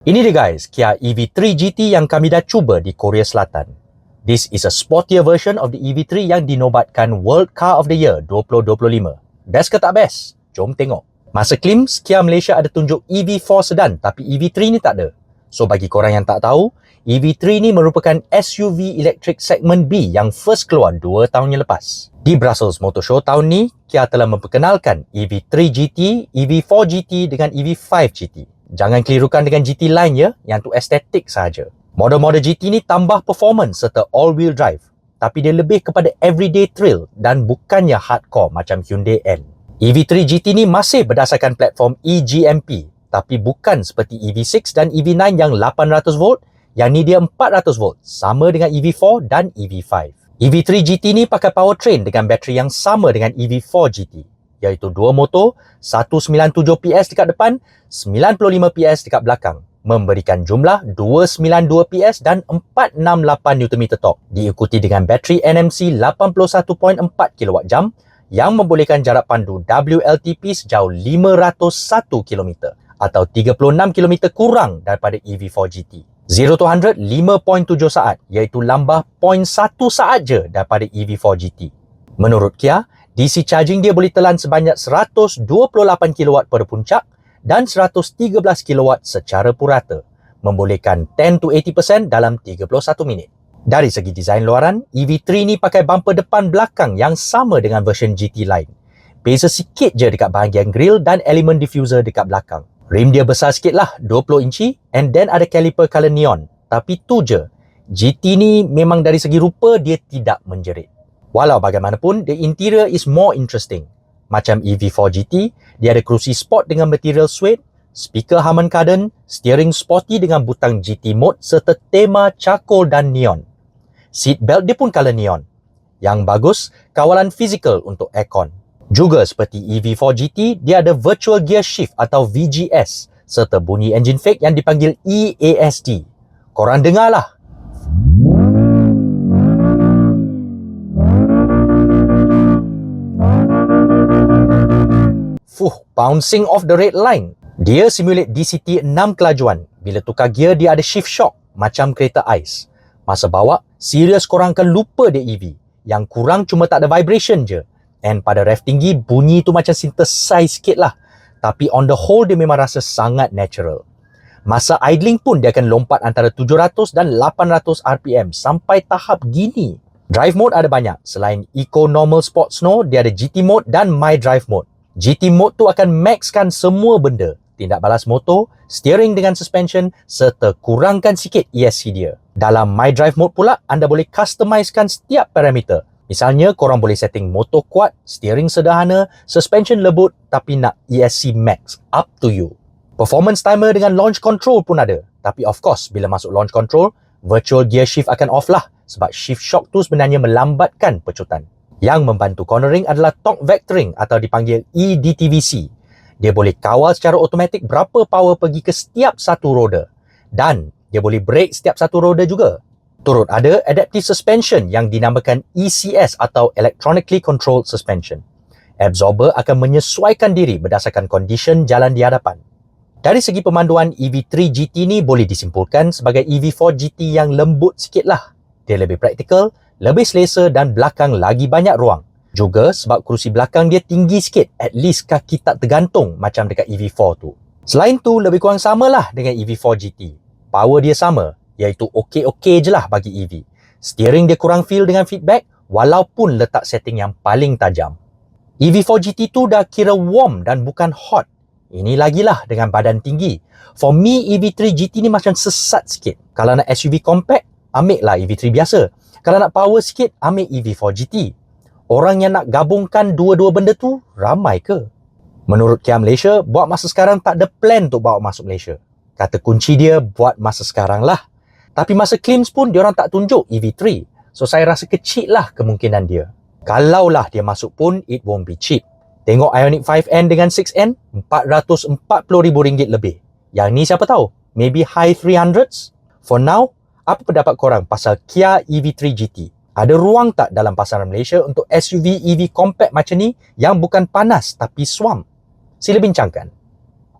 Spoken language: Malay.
Ini dia guys, Kia EV3 GT yang kami dah cuba di Korea Selatan. This is a sportier version of the EV3 yang dinobatkan World Car of the Year 2025. Best ke tak best? Jom tengok. Masa claims, Kia Malaysia ada tunjuk EV4 sedan tapi EV3 ni tak ada. So bagi korang yang tak tahu, EV3 ni merupakan SUV elektrik segmen B yang first keluar 2 tahun yang lepas. Di Brussels Motor Show tahun ni, Kia telah memperkenalkan EV3 GT, EV4 GT dengan EV5 GT. Jangan kelirukan dengan GT lain ya, yang tu estetik sahaja. Model-model GT ni tambah performance serta all-wheel drive. Tapi dia lebih kepada everyday thrill dan bukannya hardcore macam Hyundai N. EV3 GT ni masih berdasarkan platform eGMP, tapi bukan seperti EV6 dan EV9 yang 800V, yang ni dia 400V, sama dengan EV4 dan EV5. EV3 GT ni pakai powertrain dengan bateri yang sama dengan EV4 GT, iaitu dua motor, 197 PS dekat depan, 95 PS dekat belakang, memberikan jumlah 292 PS dan 468 Nm torque, diikuti dengan bateri NMC 81.4 kWh yang membolehkan jarak pandu WLTP sejauh 501 km atau 36 km kurang daripada EV4 GT. 0 to 100 5.7 saat, iaitu lambah 0.1 saat je daripada EV4 GT. Menurut Kia, DC charging dia boleh telan sebanyak 128 kW pada puncak dan 113 kW secara purata, membolehkan 10 to 80% dalam 31 minit. Dari segi desain luaran, EV3 ni pakai bumper depan belakang yang sama dengan version GT lain. Beza sikit je dekat bahagian grill dan elemen diffuser dekat belakang. Rim dia besar sikit lah, 20 inci, and then ada caliper color neon. Tapi tu je, GT ni memang dari segi rupa dia tidak menjerit. Walau bagaimanapun, the interior is more interesting. Macam EV4 GT, dia ada kerusi sport dengan material suede, speaker Harman Kardon, steering sporty dengan butang GT mode serta tema charcoal dan neon. Seat belt dia pun color neon. Yang bagus, kawalan fizikal untuk aircon. Juga seperti EV4 GT, dia ada virtual gear shift atau VGS serta bunyi engine fake yang dipanggil EASD. Korang dengarlah. Bouncing off the red line. Dia simulate DCT 6 kelajuan. Bila tukar gear, dia ada shift shock macam kereta ais. Masa bawa, serius korang akan lupa dia EV. Yang kurang cuma tak ada vibration je. And pada rev tinggi, bunyi tu macam synthesize sikit lah. Tapi on the whole, dia memang rasa sangat natural. Masa idling pun dia akan lompat antara 700 dan 800 RPM sampai tahap gini. Drive mode ada banyak. Selain Eco Normal Sport Snow, dia ada GT mode dan My Drive mode. GT mode tu akan maxkan semua benda. Tindak balas motor, steering dengan suspension serta kurangkan sikit ESC dia. Dalam My Drive mode pula, anda boleh customizekan setiap parameter. Misalnya, korang boleh setting motor kuat, steering sederhana, suspension lembut tapi nak ESC max. Up to you. Performance timer dengan launch control pun ada. Tapi of course, bila masuk launch control, virtual gear shift akan off lah sebab shift shock tu sebenarnya melambatkan pecutan. Yang membantu cornering adalah torque vectoring atau dipanggil eDTVC. Dia boleh kawal secara automatik berapa power pergi ke setiap satu roda. Dan dia boleh brake setiap satu roda juga. Turut ada adaptive suspension yang dinamakan ECS atau Electronically Controlled Suspension. Absorber akan menyesuaikan diri berdasarkan condition jalan di hadapan. Dari segi pemanduan, EV3 GT ni boleh disimpulkan sebagai EV4 GT yang lembut sikit lah. Dia lebih praktikal, lebih selesa dan belakang lagi banyak ruang. Juga sebab kerusi belakang dia tinggi sikit, at least kaki tak tergantung macam dekat EV4 tu. Selain tu, lebih kurang samalah dengan EV4 GT. Power dia sama, iaitu okey-okey je lah bagi EV. Steering dia kurang feel dengan feedback, walaupun letak setting yang paling tajam. EV4 GT tu dah kira warm dan bukan hot. Ini lagilah dengan badan tinggi. For me, EV3 GT ni macam sesat sikit. Kalau nak SUV compact, ambil lah EV3 biasa. Kalau nak power sikit, ambil EV4 GT. Orang yang nak gabungkan dua-dua benda tu, ramai ke? Menurut Kia Malaysia, buat masa sekarang tak ada plan untuk bawa masuk Malaysia. Kata kunci dia, buat masa sekarang lah. Tapi masa claims pun, diorang tak tunjuk EV3. So, saya rasa kecil lah kemungkinan dia. Kalaulah dia masuk pun, it won't be cheap. Tengok Ioniq 5N dengan 6N, RM440,000 lebih. Yang ni siapa tahu? Maybe high 300s? For now, apa pendapat korang pasal Kia EV3 GT? Ada ruang tak dalam pasaran Malaysia untuk SUV EV compact macam ni yang bukan panas tapi swamp? Sila bincangkan.